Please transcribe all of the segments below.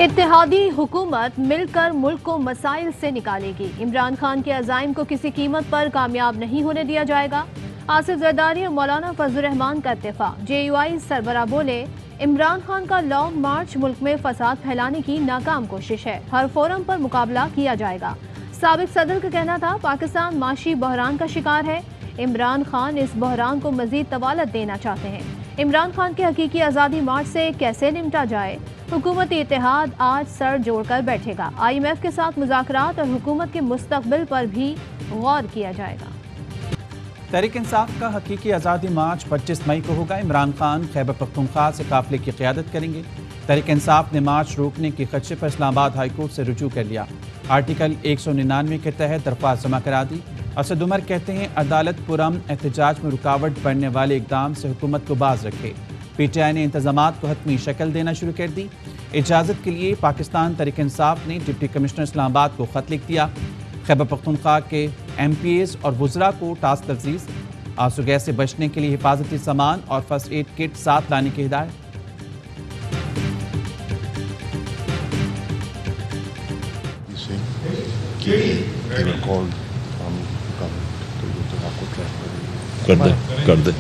इत्तेहादी हुकूमत मिलकर मुल्क को मसाइल से निकालेगी। इमरान खान के अज़ाइम को किसी कीमत पर कामयाब नहीं होने दिया जाएगा। आसिफ जरदारी और मौलाना फजलुर रहमान का इत्तेफाक। JUI सरबराह बोले, इमरान खान का लॉन्ग मार्च मुल्क में फसाद फैलाने की नाकाम कोशिश है। हर फोरम पर मुकाबला किया जाएगा। साबिक सदर का कहना था, पाकिस्तान माशी बहरान का शिकार है। इमरान खान इस बहरान को मजीद तवालत देना चाहते हैं। इमरान खान के हकीकी आज़ादी मार्च से कैसे निपटा जाए? हुकूमती इत्तेहाद आज सर जोड़कर बैठेगा। IMF के साथ मुज़ाकरात और हुकूमत के मुस्तकबिल पर भी गौर किया जाएगा। तहरीक इंसाफ का हकीकी आज़ादी मार्च 25 मई को होगा। इमरान खान खैबर पख्तूनख्वा से काफिले की क़यादत करेंगे। तहरीक इंसाफ ने मार्च रोकने के खदशे पर इस्लामाबाद हाई कोर्ट से रुजू कर लिया। आर्टिकल 199 के तहत दरख्वास्त जमा करा दी। असद उमर कहते हैं, अदालत पुरअमन एहतजाज में रुकावट बनने वाले इकदाम से हुकूमत को बाज रखे। PTI ने इंतजामात को हतमी शक्ल देना शुरू कर दी। इजाज़त के लिए पाकिस्तान तहरीक इंसाफ ने डिप्टी कमिश्नर इस्लामाबाद को खत लिख दिया। खैबर पख्तूनख्वा के MPAs और वुज़रा को टास्क तफजीज़। आंसू गैस से बचने के लिए हिफाजती सामान और फर्स्ट एड किट साथ लाने की हिदायत। कर दे।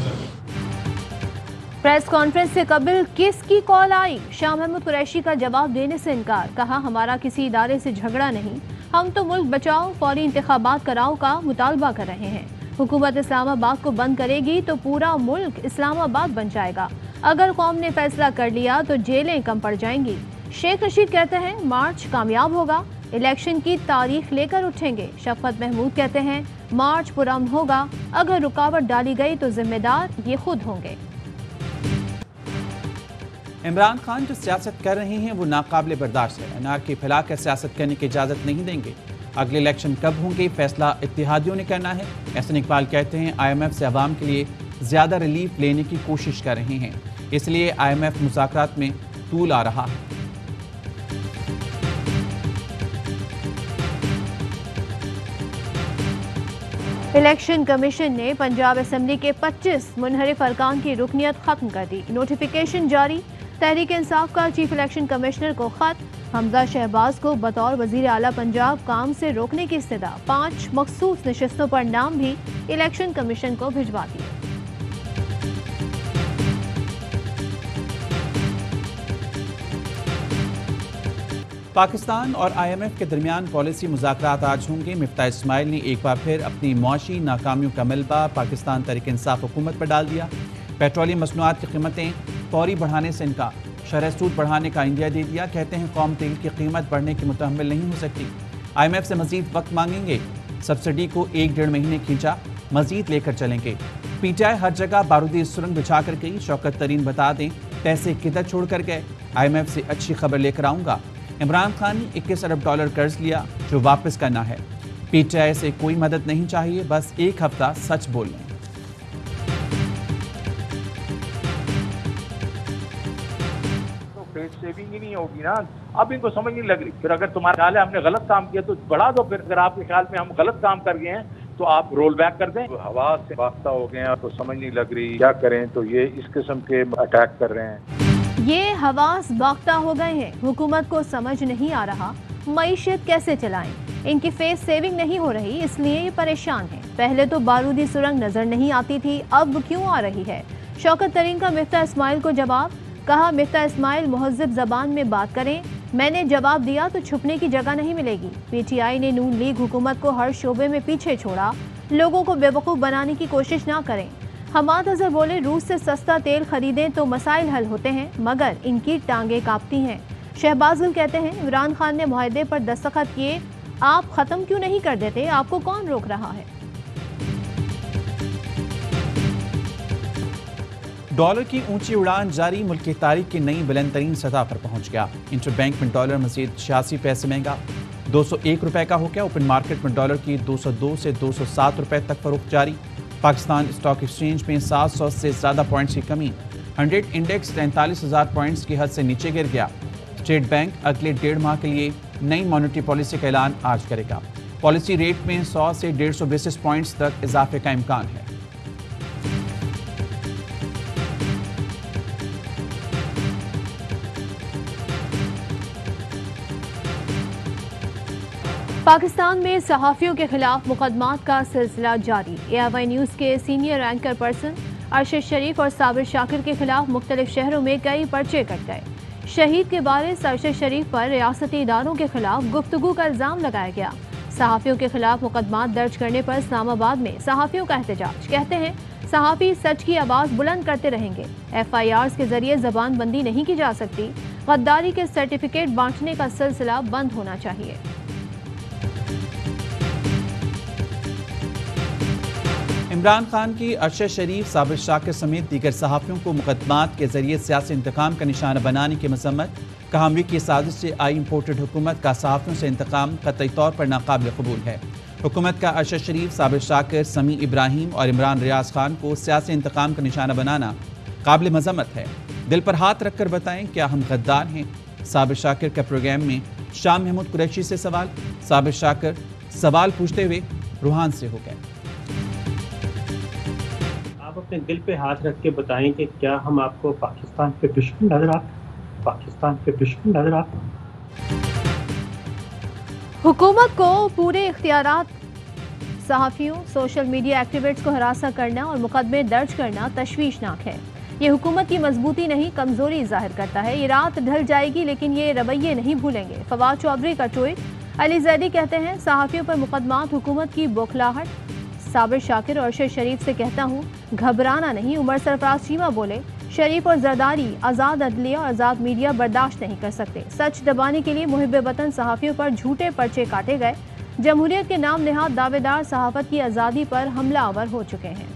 प्रेस कॉन्फ्रेंस से कबल किसकी कॉल आई? शाह महमूद कुरैशी का जवाब देने से इनकार। कहा, हमारा किसी इदारे से झगड़ा नहीं, हम तो मुल्क बचाओ फौरी इंतखाबात कराओ का मुतालबा कर रहे हैं। हुकूमत इस्लामाबाद को बंद करेगी तो पूरा मुल्क इस्लामाबाद बन जाएगा। अगर कौम ने फैसला कर लिया तो जेलें कम पड़ जाएंगी। शेख रशीद कहते हैं, मार्च कामयाब होगा, इलेक्शन की तारीख लेकर उठेंगे। शफकत महमूद कहते हैं, मार्च पुरअमन होगा, अगर रुकावट डाली गई तो जिम्मेदार ये खुद होंगे। इमरान खान जो सियासत कर रहे हैं वो नाकाबिले बर्दाश्त है। अनारकी फैलाकर सियासत करने की इजाज़त नहीं देंगे। अगले इलेक्शन कब होंगे, फैसला इत्तेहादियों ने करना है। एहसन इकबाल कहते हैं, IMF से अवाम के लिए ज़्यादा रिलीफ लेने की कोशिश कर रहे हैं, इसलिए IMF मुज़ाकरात में तूल आ रहा है। इलेक्शन कमीशन ने पंजाब असेंबली के 25 मुनहरिफ अरकान की रुकनियत खत्म कर दी। नोटिफिकेशन जारी। तहरीक इंसाफ का चीफ इलेक्शन कमिश्नर को खत। हमजा शहबाज को बतौर वजीर आला पंजाब काम से रोकने की इस्तदा। 5 मखसूस नशिस्तों पर नाम भी इलेक्शन कमीशन को भिजवा दिए। पाकिस्तान और IMF के दरमियान पॉलिसी मुज़ाकरात आज होंगे। मिफ्ताह इस्माइल ने एक बार फिर अपनी मुआशी नाकामियों का मलबा पाकिस्तान तहरीक इंसाफ हुकूमत पर डाल दिया। पेट्रोलियम मसनूआत की कीमतें फौरी बढ़ाने से इनकार। शरह सूद बढ़ाने का इंडिया दे दिया। कहते हैं, कौम तेल की कीमत बढ़ने की मुतहम्मिल नहीं हो सकती। IMF से मजीद वक्त मांगेंगे। सब्सिडी को 1-1.5 महीने खींचा, मजीद लेकर चलेंगे। PTI हर जगह बारूदी सुरंग बिछा कर गई। शौकत तरीन बता दें, पैसे किधर छोड़ कर गए? IMF से अच्छी खबर लेकर आऊँगा। इमरान खान ने 21 अरब डॉलर कर्ज लिया जो वापस करना है। PTI से कोई मदद नहीं चाहिए, बस एक हफ्ता सच बोल लें। सेविंग ही नहीं होगी ना, अब इनको समझ नहीं लग रही। फिर अगर तुम्हारा ख्याल है हमने गलत काम किया तो बढ़ा दो। फिर अगर आपके ख्याल में हम गलत काम कर गए हैं तो आप रोल बैक कर दें। हवा से वास्ता हो गए हैं तो समझ नहीं लग रही क्या करें, तो ये इस किस्म के अटैक कर रहे हैं। ये हवास बाख्ता हो गए हैं। हुकूमत को समझ नहीं आ रहा मईशत कैसे चलाएं। इनकी फेस सेविंग नहीं हो रही, इसलिए ये परेशान हैं। पहले तो बारूदी सुरंग नजर नहीं आती थी, अब क्यों आ रही है? शौकत तरीन का मिफ्ताह इस्माइल को जवाब। कहा, मिफ्ताह इस्माइल मुहज़्ज़ब ज़बान में बात करें। मैंने जवाब दिया तो छुपने की जगह नहीं मिलेगी। PTI ने नून लीग हुकूमत को हर शोबे में पीछे छोड़ा। लोगों को बेवकूफ़ बनाने की कोशिश ना करें। हमाद अजहर बोले, रूस से सस्ता तेल खरीदें तो मसाइल हल होते हैं, मगर इनकी टांगें कांपती हैं। शहबाज गुल कहते हैं, इमरान खान ने मुआहदे पर दस्तखत किए, आप ख़त्म क्यों नहीं कर देते? आपको कौन रोक रहा है? डॉलर की ऊंची उड़ान जारी। मुल्क की तारीख की नई बुलंद तरीन सतह पर पहुंच गया। इंटर बैंक में डॉलर मजीद 86 पैसे महंगा, 201 रुपए का हो गया। ओपन मार्केट में डॉलर की 202 से 207 रुपए तक फरोख्त जारी। पाकिस्तान स्टॉक एक्सचेंज में 700 से ज़्यादा पॉइंट्स की कमी। 100 इंडेक्स 43,000 पॉइंट्स की हद से नीचे गिर गया। स्टेट बैंक अगले 1.5 माह के लिए नई मॉनेटरी पॉलिसी का ऐलान आज करेगा। पॉलिसी रेट में 100 से 150 बेसिस पॉइंट्स तक इजाफे का इम्कान है। पाकिस्तान में सहाफ़ियों के खिलाफ मुकदमात का सिलसिला जारी। AIY न्यूज़ के सीनियर एंकर पर्सन अरशद शरीफ और साबिर शाकिर के खिलाफ मुख्तलिफ शहरों में कई पर्चे कट गए। शहीद के बारिस अरशद शरीफ पर रियासती इदारों के खिलाफ गुफ्तगू का इल्ज़ाम लगाया गया। सहाफ़ियों के खिलाफ मुकदमात दर्ज करने पर इस्लामाबाद में सहाफ़ियों का एहतजाज। कहते हैं सहाफ़ी सच की आवाज़ बुलंद करते रहेंगे। FIRs के जरिए ज़बान बंदी नहीं की जा सकती। गद्दारी के सर्टिफिकेट बांटने का सिलसिला बंद होना चाहिए। इमरान खान की अरशद शरीफ, साबिर शाकिर समेत दीगर सहाफ़ियों को मुकदमात के जरिए सियासी इंतकाम का निशाना बनाने की मजम्मत। कहा अमरीकी की साजिश से आई इम्पोर्टेड हुकूमत का सहाफ़ियों से इंतकाम कतई तौर पर नाकाबिल कबूल है। हुकूमत का अरशद शरीफ, साबिर शाकिर, समी इब्राहिम और इमरान रियाज खान को सियासी इंतकाम का निशाना बनाना काबिल मजम्मत है। दिल पर हाथ रख कर बताएं क्या हम गद्दार हैं? साबिर शाकिर के प्रोग्राम में शाह महमूद कुरैशी से सवाल। साबिर शाकिर सवाल पूछते हुए रूहान से हो गए। आप अपने दिल पे हाथ रख के बताएं कि क्या हम आपको पाकिस्तान के दुश्मन नजर आते? पाकिस्तान के दुश्मन नजर आते? हुकूमत को पूरे इख्तियारात सहाफ़ियों, सोशल मीडिया एक्टिविस्ट्स को हरासा करना और मुकदमे दर्ज करना तशवीशनाक है। ये हुकूमत की मजबूती नहीं, कमजोरी जाहिर करता है। ये रात ढल जाएगी लेकिन ये रवैये नहीं भूलेंगे। फवाद चौधरी का ट्वीट। अली जैदी कहते हैं सहाफ़ियों पर मुकदमात हुकूमत की बौखलाहट। साबिर शाकिर और अरशद शरीफ से कहता हूँ घबराना नहीं। उमर सरफराज चीमा बोले शरीफ और जरदारी आज़ाद अदलिया और आज़ाद मीडिया बर्दाश्त नहीं कर सकते। सच दबाने के लिए मुहिब वतन सहाफ़ियों पर झूठे पर्चे काटे गए। जमहूरियत के नाम निहाद दावेदार सहाफ़त की आज़ादी पर हमलावर हो चुके हैं।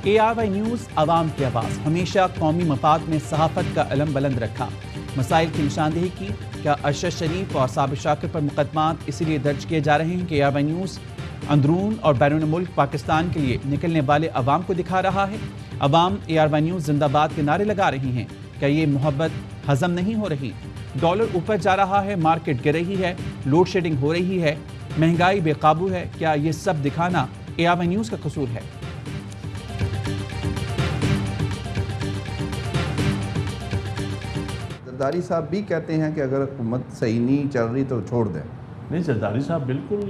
AIY न्यूज़ आवाम की आवाज़। हमेशा कौमी मफाद में सहाफ़त का अलम बुलंद रखा। मसाइल की निशानदेही की। क्या अरशद शरीफ और साबिर शाकिर पर मुकदमात इसीलिए दर्ज किए जा रहे हैं कि AIY न्यूज़ अंदरून और बैरून मुल्क पाकिस्तान के लिए निकलने वाले अवाम को दिखा रहा है? अवाम AIY न्यूज़ जिंदाबाद के नारे लगा रही हैं। क्या ये मोहब्बत हजम नहीं हो रही? डॉलर ऊपर जा रहा है, मार्केट गिर रही है, लोड शेडिंग हो रही है, महंगाई बेकाबू है। क्या ये सब दिखाना AIY न्यूज़ का कसूर है? जरदारी साहब भी कहते हैं कि अगर हुकूमत सही नहीं चल रही तो छोड़ दें। नहीं, जरदारी साहब बिल्कुल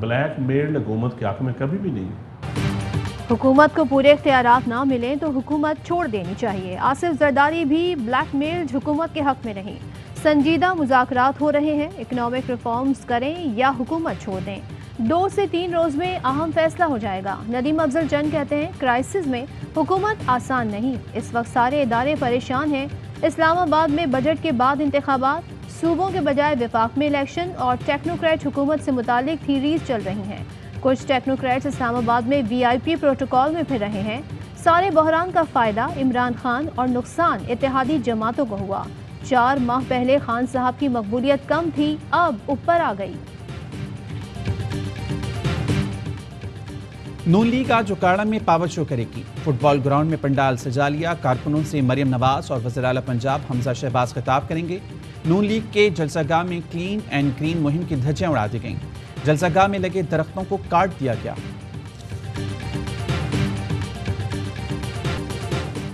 ब्लैक मेल्ड हुकूमत के हक में कभी भी नहीं। हुकूमत को पूरे इख्तियारात ना मिले तो हुकूमत छोड़ देनी चाहिए। आसिफ जरदारी भी ब्लैकमेल हुकूमत के हक में नहीं। संजीदा मुज़ाकरात हो रहे हैं। इकनॉमिक रिफॉर्म्स करें या हुकूमत छोड़ दें। 2 से 3 रोज में अहम फैसला हो जाएगा। नदीम अफजल चंद कहते हैं क्राइसिस में हुकूमत आसान नहीं। इस वक्त सारे इदारे परेशान हैं। इस्लामाबाद में बजट के बाद इंतखाबात, सूबों के बजाय विफाक में इलेक्शन और टेक्नोक्रेट हुकूमत से मुतालिक थीरीज चल रही हैं। कुछ टेक्नोक्रेट्स इस्लामाबाद में VIP प्रोटोकॉल में फिर रहे हैं। सारे बहरान का फ़ायदा इमरान खान और नुकसान इत्तेहादी जमातों को हुआ। 4 माह पहले खान साहब की मकबूलियत कम थी, अब ऊपर आ गई। नून लीग आज उकाड़ा में पावर शो करेगी। फुटबॉल ग्राउंड में पंडाल सजा लिया। कारकुनों से मरियम नवाज और वज़ीर आला पंजाब हमजा शहबाज खिताब करेंगे। नून लीग के जलसागाह में क्लीन एंड ग्रीन मुहिम की धज्जियां उड़ा दी गईं। जलसागाह में लगे दरख्तों को काट दिया गया।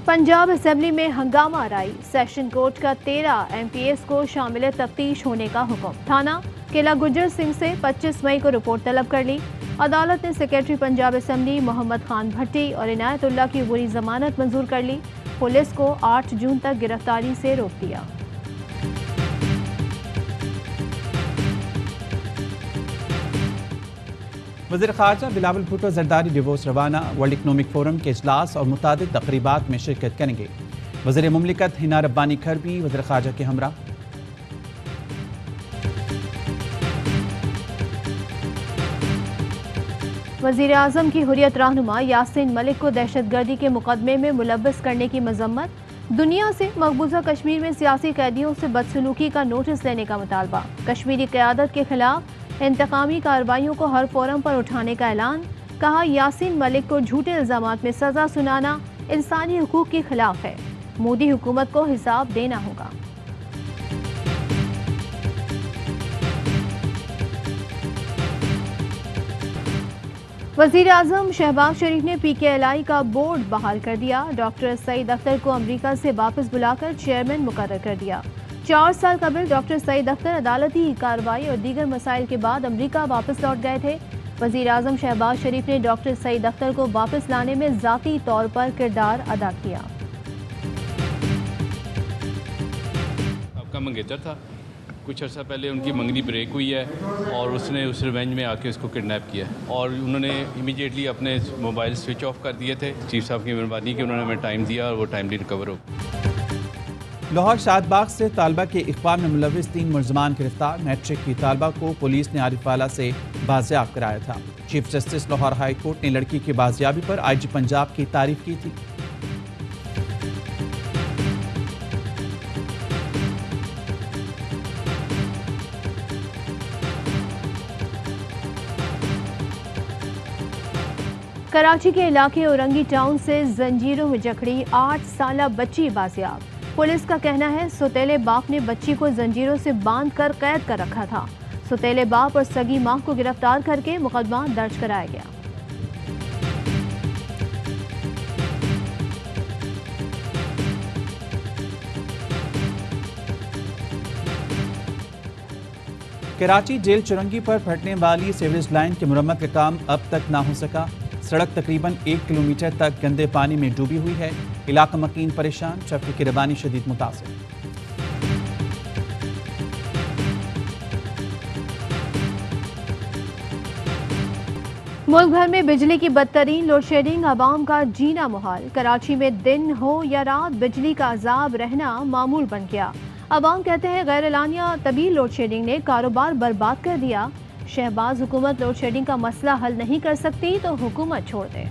पंजाब असेंबली में हंगामा आराई। सेशन कोर्ट का 13 MPs को शामिल तफ्तीश होने का हुक्म। थाना किला गुज्जर सिंह से 25 मई को रिपोर्ट तलब कर ली। अदालत ने सेक्रेटरी पंजाब असेंबली मोहम्मद खान भट्टी और इनायतुल्लाह की बुरी जमानत मंजूर कर ली। पुलिस को 8 जून तक गिरफ्तारी से रोक दिया। वज़ीर ख़ारजा बिलावल भुट्टो जरदारी डिवोर्स रवाना। वर्ल्ड इकनॉमिक फोरम के इजलास और मुतादिद तक़रीबात में शिरकत करेंगे। वज़ीर मुमलिकत हिना रब्बानी खर भी वज़ीर ख़ारजा के हमरा। वज़ीर आज़म की हुर्रियत रहनुमा यासीन मलिक को दहशतगर्दी के मुकदमे में मुलव्वस करने की मजम्मत। दुनिया से मकबूजा कश्मीर में सियासी कैदियों से बदसलूकी का नोटिस लेने का मुतालबा। कश्मीरी क़यादत के खिलाफ इंतकामी कार्रवाइयों को हर फोरम पर उठाने का ऐलान। कहा यासीन मलिक को झूठे इल्ज़ामात में सज़ा सुनाना इंसानी हुकूक के खिलाफ है। मोदी हुकूमत को हिसाब देना होगा। वज़ीर आज़म शहबाज शरीफ ने PKLI का बोर्ड बहाल कर दिया। डॉक्टर सईद अख्तर को अमेरिका से वापस बुलाकर चेयरमैन मुकर्रर कर दिया। 4 साल कबल डॉक्टर सईद अख्तर अदालती कार्रवाई और दीगर मसाइल के बाद अमेरिका वापस लौट गए थे। वज़ीर आज़म शहबाज शरीफ ने डॉक्टर सईद अख्तर को वापस लाने में ज़ाती तौर पर किरदार अदा किया। आपका मंगेतर था, कुछ अर्सा पहले उनकी मंगनी ब्रेक हुई है और उसने उस रिवेंज में आके उसको किडनैप किया और उन्होंने इमीडिएटली अपने मोबाइल स्विच ऑफ कर दिए थे। चीफ साहब की मेहरबानी कि उन्होंने हमें टाइम दिया और वो टाइमली रिकवर हो। लाहौर शादबाग से तालबा के इक़वा में मुलविस 3 मुलजमान गिरफ्तार। मैट्रिक की तालबा को पुलिस ने आरिफवाला से बाजियाब कराया था। Chief justice Lahore high court ने लड़की की बाजियाबी पर IG पंजाब की तारीफ की थी। कराची के इलाके औरंगी टाउन से जंजीरों में जकड़ी 8 साला बच्ची बाजियाब। पुलिस का कहना है सौतेले बाप ने बच्ची को जंजीरों से बांधकर कैद कर रखा था। सौतेले बाप और सगी मां को गिरफ्तार करके मुकदमा दर्ज कराया गया। कराची जेल चुरंगी पर फटने वाली सीवरेज लाइन की मुरम्मत का काम अब तक ना हो सका। सड़क तकरीबन 1 किलोमीटर तक गंदे पानी में डूबी हुई है। इलाका मकीन परेशान, ट्रैफिक की रवानी शदीद मुतासिर। मुल्क भर में बिजली की बदतरीन लोड शेडिंग, आवाम का जीना मुहाल। कराची में दिन हो या रात बिजली का अजाब रहना मामूल बन गया। आवाम कहते हैं गैर एलानिया तवील लोड शेडिंग ने कारोबार बर्बाद कर दिया। शहबाज हुकूमत लोड शेडिंग का मसला हल नहीं कर सकती तो हुकूमत छोड़ दे।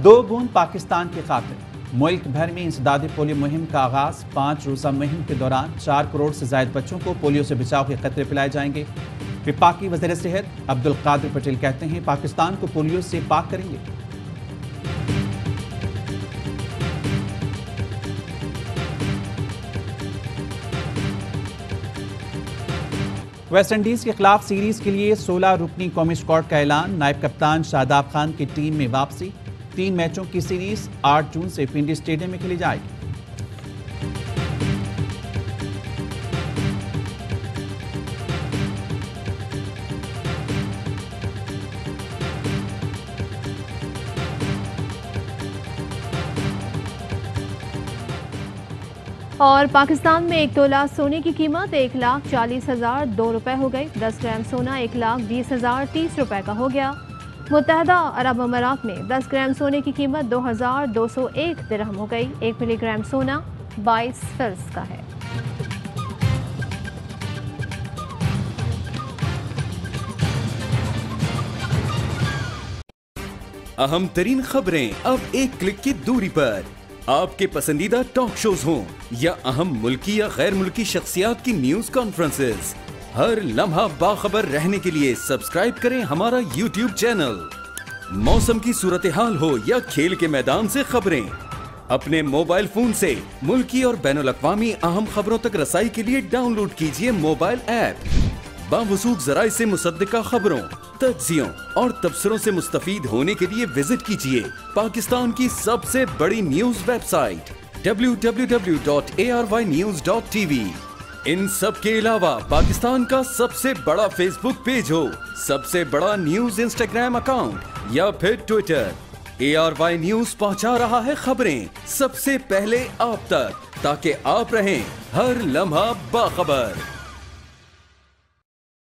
दो बूंद पाकिस्तान के खातिर। मुल्क भर में इंसदादी पोलियो मुहिम का आगाज। 5 रोज़ा मुहिम के दौरान 4 करोड़ से ज्यादा बच्चों को पोलियो से बचाव के खतरे पिलाए जाएंगे। विफाकी वज़ीर सेहत अब्दुल कादिर पटेल कहते हैं पाकिस्तान को पोलियो से पाक करेंगे। वेस्ट इंडीज के खिलाफ सीरीज के लिए 16 रुकनी कौमी स्क्वाड का ऐलान। नायब कप्तान शादाब खान की टीम में वापसी। 3 मैचों की सीरीज 8 जून से पिंडी स्टेडियम में खेली जाएगी। और पाकिस्तान में 1 तोला सोने की कीमत 1,40,002 रुपए हो गई। 10 ग्राम सोना 1,20,030 रुपए का हो गया। मुत्तहदा अरब अमारात में 10 ग्राम सोने की कीमत 2,201 दिरहम हो गई। 1 मिलीग्राम सोना 22 फिल्स का है। अहम तरीन खबरें अब एक क्लिक की दूरी पर। आपके पसंदीदा टॉक शोज हों या अहम मुल्की या गैर मुल्की शख्सियात की न्यूज कॉन्फ्रेंसेस, हर लम्हा बाखबर रहने के लिए सब्सक्राइब करें हमारा YouTube चैनल। मौसम की सूरत हाल हो या खेल के मैदान से खबरें, अपने मोबाइल फोन से मुल्की और बैनुल-अक़वामी अहम खबरों तक रसाई के लिए डाउनलोड कीजिए मोबाइल ऐप। बावसूख ज़राए से मुसद्दिका खबरों, तज्ज़ियों और तबसरों से मुस्तफीद होने के लिए विजिट कीजिए पाकिस्तान की सबसे बड़ी न्यूज वेबसाइट www.arYnews.tv। इन सब के अलावा पाकिस्तान का सबसे बड़ा फेसबुक पेज हो, सबसे बड़ा न्यूज इंस्टाग्राम अकाउंट या फिर ट्विटर, ARY न्यूज पहुंचा रहा है खबरें सबसे पहले आप तक, ताकि आप रहें हर लम्हा बाखबर।